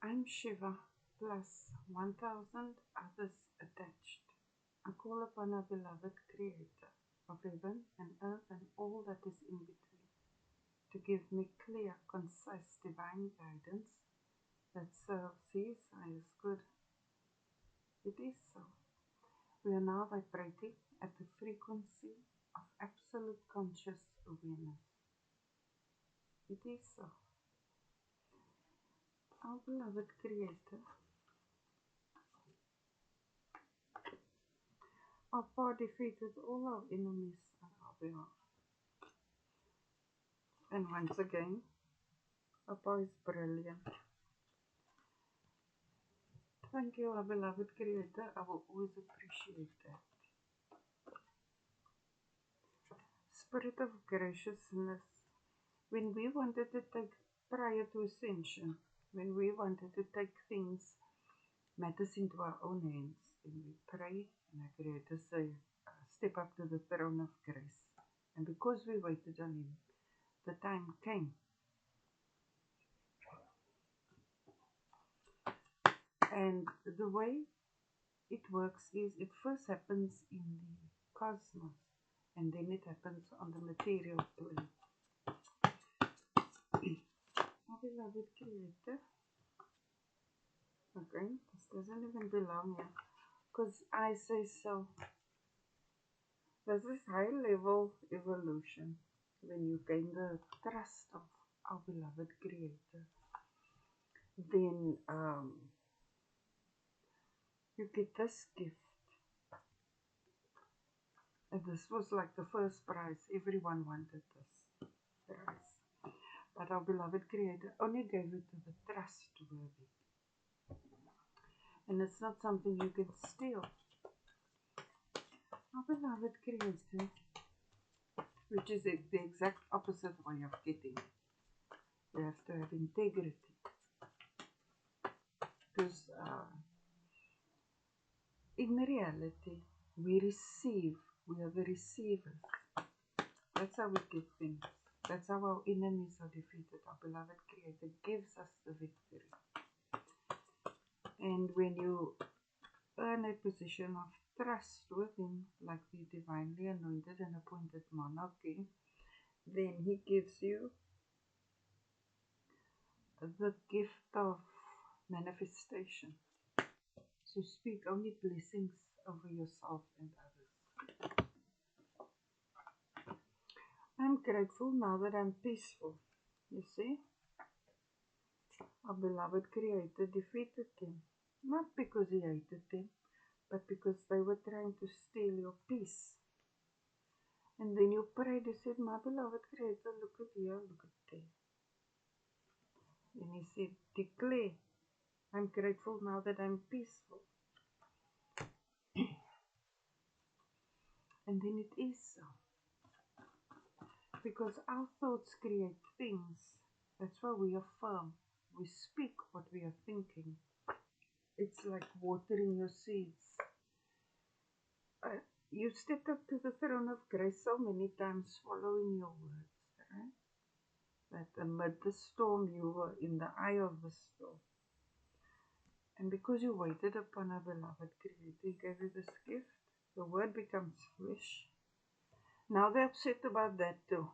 I'm Shiva, plus 1,000 others attached. I call upon our beloved Creator of heaven and earth and all that is in between to give me clear, concise, divine guidance that serves His highest good. It is so. We are now vibrating at the frequency of absolute conscious awareness. It is so. Our beloved Creator, our Father defeated all our enemies on our behalf. And once again, Papa is brilliant. Thank you, our beloved Creator. I will always appreciate that. Spirit of graciousness, when we wanted to take, prior to ascension, when we wanted to take things, matters into our own hands, and we pray, and our Creator say, step up to the throne of grace. And because we waited on Him, the time came. And the way it works is it first happens in the cosmos and then it happens on the material plane. Our beloved Creator, okay, this doesn't even belong here because I say so. This is high level evolution when you gain the trust of our beloved Creator. Then you get this gift. And this was like the first prize. Everyone wanted this prize. But our beloved Creator only gave it to the trustworthy. And it's not something you can steal. Our beloved Creator, which is the exact opposite way of getting. You have to have integrity. Because in reality, we receive. We are the receivers. That's how we get things. That's how our enemies are defeated. Our beloved Creator gives us the victory. And when you earn a position of trust with Him, like the divinely anointed and appointed monarchy, then He gives you the gift of manifestation. So speak only blessings over yourself and others. I'm grateful now that I'm peaceful. You see? Our beloved Creator defeated them. Not because He hated them, but because they were trying to steal your peace. And then you prayed, you said, my beloved Creator, look at here, look at there. And He said, declare, I'm grateful now that I'm peaceful. And then it is so. Because our thoughts create things. That's why we affirm. We speak what we are thinking. It's like watering your seeds. You stepped up to the throne of grace so many times following your words, right? That amid the storm you were in the eye of the storm. And because you waited upon our beloved Creator, He gave you this gift. The word becomes flesh. Now they're upset about that too.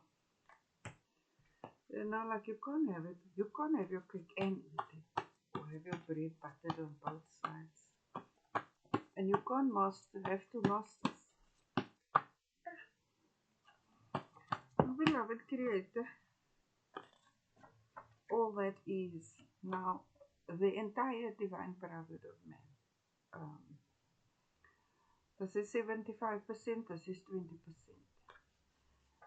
You know, like you can't have it. You can't have your cake and eat it. Or have your bread buttered on both sides. And you can't have two masters. Oh, beloved Creator, all that is now the entire divine brotherhood of man. This is 75%, this is 20%.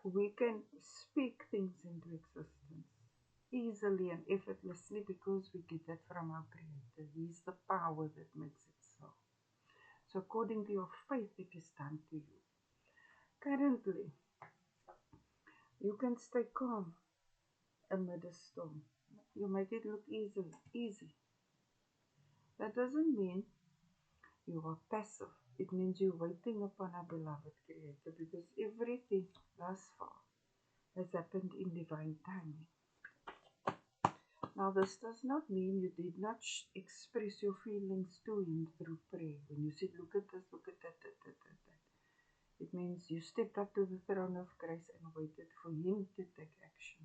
We can speak things into existence easily and effortlessly because we get that from our Creator. He's the power that makes it so. So according to your faith, it is done to you. Currently, you can stay calm amid a storm. You make it look easy. That doesn't mean you are passive. It means you're waiting upon our beloved Creator, because everything thus far has happened in divine timing. Now, this does not mean you did not express your feelings to Him through prayer. When you said, look at this, look at that. It means you stepped up to the throne of grace and waited for Him to take action.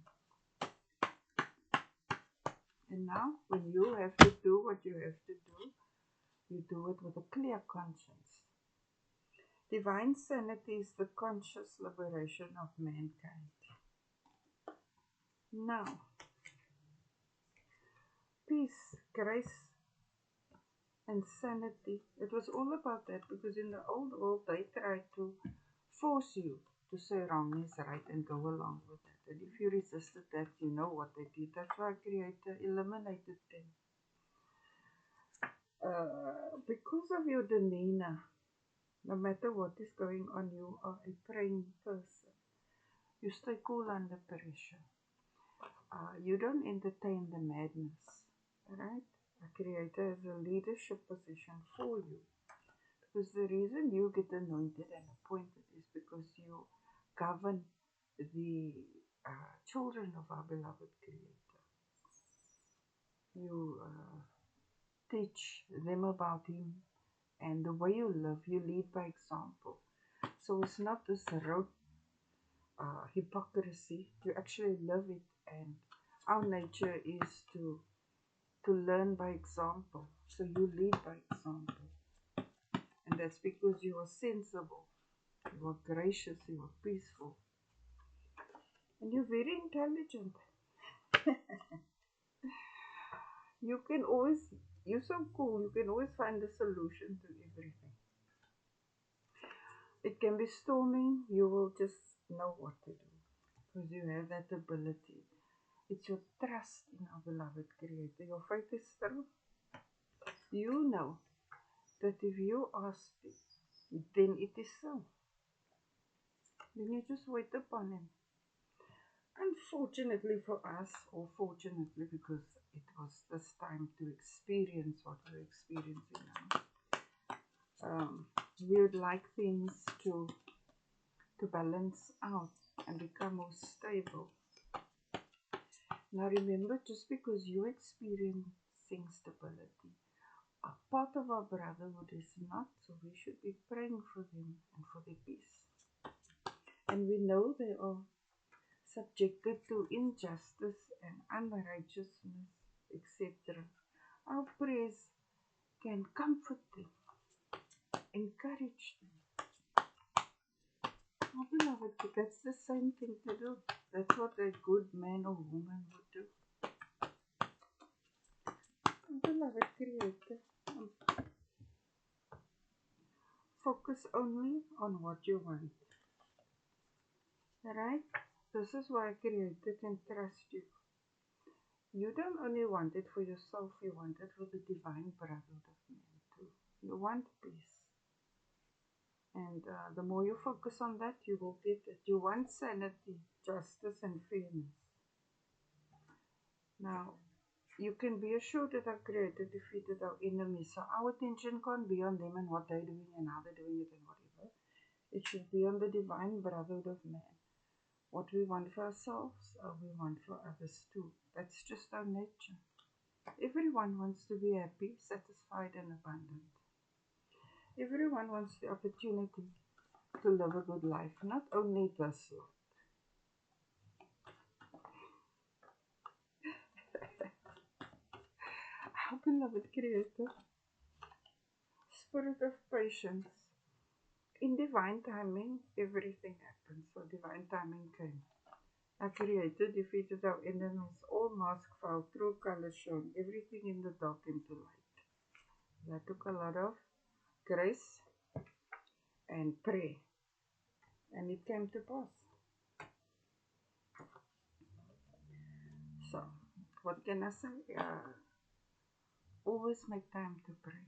And now, when you have to do what you have to do, you do it with a clear conscience. Divine sanity is the conscious liberation of mankind. Now, peace, grace, and sanity, it was all about that, because in the old world they tried to force you to say wrong is right and go along with it. And if you resisted that, you know what they did. That's why Creator eliminated them. Because of your demeanor, no matter what is going on, you are a praying person. You stay cool under pressure. You don't entertain the madness, right? A Creator has a leadership position for you. Because the reason you get anointed and appointed is because you govern the children of our beloved Creator. You teach them about Him, and the way you live, you lead by example. So it's not this rote hypocrisy. You actually live it, and our nature is to learn by example. So you lead by example. And that's because you are sensible, you are gracious, you are peaceful. And you're very intelligent. You're so cool, you can always find a solution to everything. It can be storming, you will just know what to do. Because you have that ability. It's your trust in our beloved Creator. Your faith is strong. You know that if you ask it, then it is so. Then you just wait upon Him. Unfortunately for us, or fortunately because it was this time to experience what we're experiencing now, we would like things to balance out and become more stable. Now remember, just because you're experiencing stability, a part of our brotherhood is not, so we should be praying for them and for their peace. And we know they are subjected to injustice and unrighteousness, etc. Our prayers can comfort them, encourage them. Oh, beloved, that's the same thing to do. That's what a good man or woman would do. Oh, beloved Creator, focus only on what you want. Right? This is why Creator can trust you. You don't only want it for yourself, you want it for the divine brotherhood of men too. You want peace. And the more you focus on that, you will get it. You want sanity, justice, and fairness. Now, you can be assured that our Creator defeated our enemies. So our attention can't be on them and what they're doing and how they're doing it and whatever. It should be on the divine brotherhood of man. What we want for ourselves, we want for others too. That's just our nature. Everyone wants to be happy, satisfied, and abundant. Everyone wants the opportunity to live a good life, not only this life. Our beloved Creator, Spirit of patience. In divine timing, everything happens. So divine timing came. Our Creator defeated our enemies. All masks fell, true colors shone, everything in the dark into light. That took a lot of grace and prayer, and it came to pass. So, what can I say? Always make time to pray.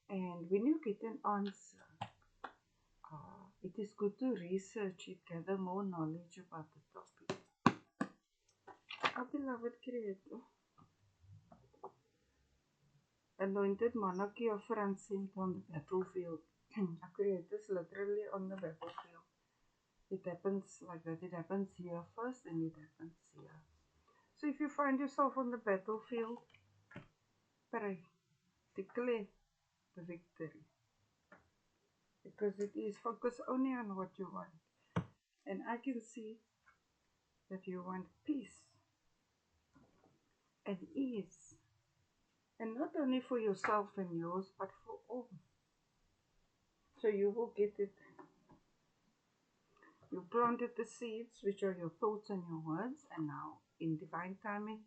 And when you get an answer, it is good to research it, gather more knowledge about the topic. Our beloved Creator, anointed monarchy of Francine on the battlefield. Our Creator is literally on the battlefield. It happens like that. It happens here first and it happens here. So if you find yourself on the battlefield, pray, declare the victory. Because it is focus only on what you want. And I can see that you want peace and ease. And not only for yourself and yours, but for all. So you will get it. You planted the seeds, which are your thoughts and your words, and now in divine timing,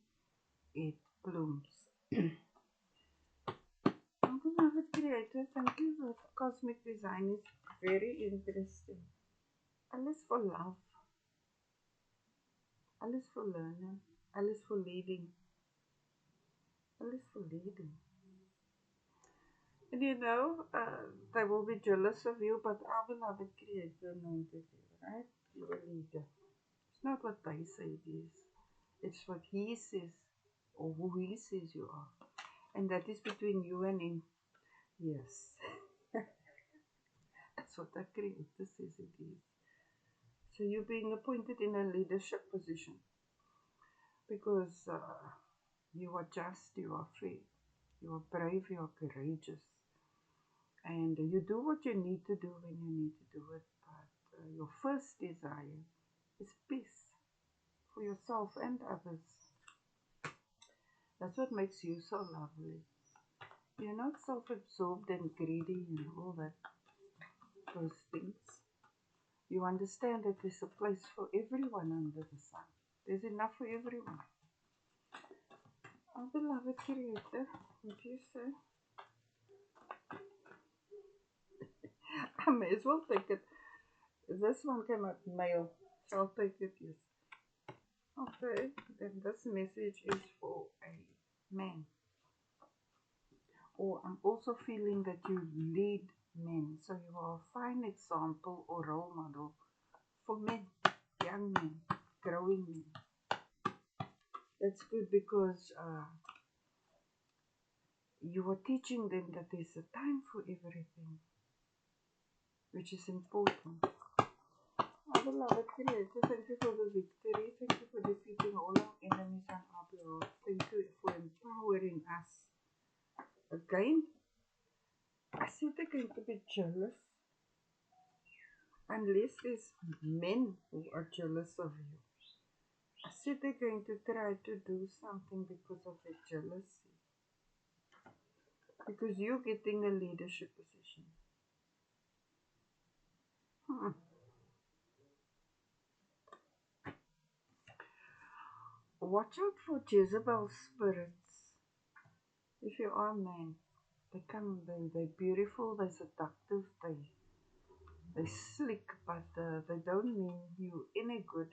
it blooms. Beloved Creator, thank you that cosmic design is very interesting. Alles for love. Alles for learning. Alles for leading. Alles for leading. And you know, they will be jealous of you, but our beloved Creator anointed you, right? You're a leader. It's not what they say it is. It's what He says, or who He says you are. And that is between you and Him. Yes. That's what the Creator says it is. So you're being appointed in a leadership position. Because you are just, you are fair, you are brave, you are courageous. And you do what you need to do when you need to do it. But your first desire is peace for yourself and others. That's what makes you so lovely. You're not self-absorbed and greedy and all that, those things. You understand that there's a place for everyone under the sun. There's enough for everyone. Our beloved Creator, what do you say? I may as well take it. This one came out male, so I'll take it, yes. Okay, then this message is for a man. Or I'm also feeling that you lead men, so you are a fine example or role model for men, young men, growing men. That's good because you are teaching them that there's a time for everything, which is important. Our beloved Creator, thank you for the victory. Thank you for defeating all our enemies on our behalf. Thank you for empowering us. Again, I said they're going to be jealous. Unless there's men who are jealous of you. I said they're going to try to do something because of their jealousy. Because you're getting a leadership position. Watch out for Jezebel spirits. If you are a man, they're beautiful, they're seductive, they're slick, but they don't mean you any good.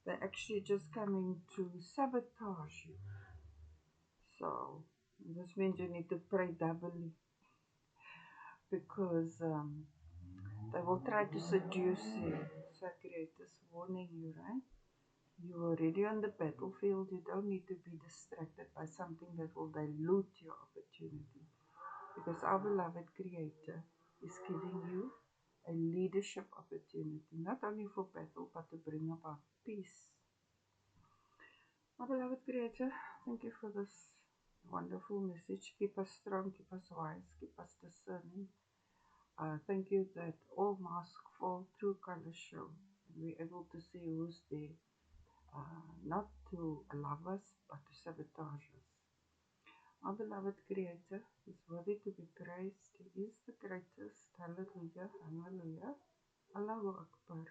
They're actually just coming to sabotage you. So, this means you need to pray doubly. Because they will try to seduce you. So Creator's warning you, right? You're already on the battlefield. You don't need to be distracted by something that will dilute your opportunity. Because our beloved Creator is giving you a leadership opportunity, not only for battle, but to bring about peace. Our beloved Creator, thank you for this wonderful message. Keep us strong, keep us wise, keep us discerning. Thank you that all masks fall through color show. We're able to see who's there, not to love us, but to sabotage us. Our beloved Creator is worthy to be praised. He is the greatest. Hallelujah, hallelujah. Allahu Akbar.